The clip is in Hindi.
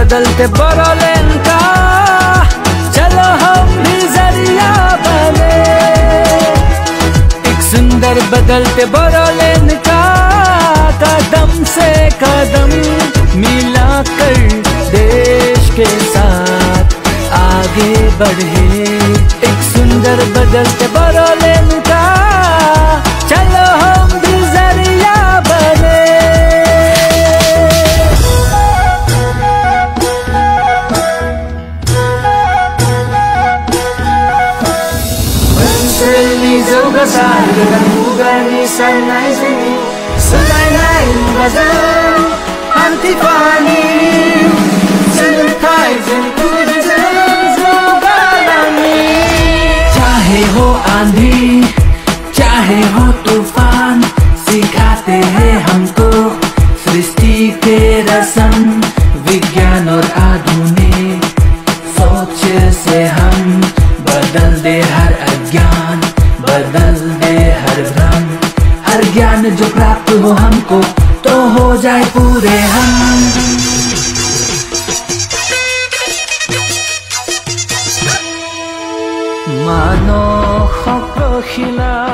बदलते बरोलेन का, चलो हम भी जरिया बने। एक सुंदर बदलते बरोलेन का, कदम से कदम मिलाकर देश के साथ आगे बढ़े। एक सुंदर बदलते बरोलेन का, चलो हम भी जरिया बने। Saludan ugani sanay sini, sanay nay bazan, antifani, sanay zin kujizan zobalani. चाहे हो आंधी, चाहे हो तूफान, सिखाते हैं हमको सृष्टि के रसम। विज्ञान और आधुनिक सोच से हम बदल दे हर अज्ञान, बदल दे हर भ्रम। हर ज्ञान जो प्राप्त हो हमको, तो हो जाए पूरे हम। मानो खिला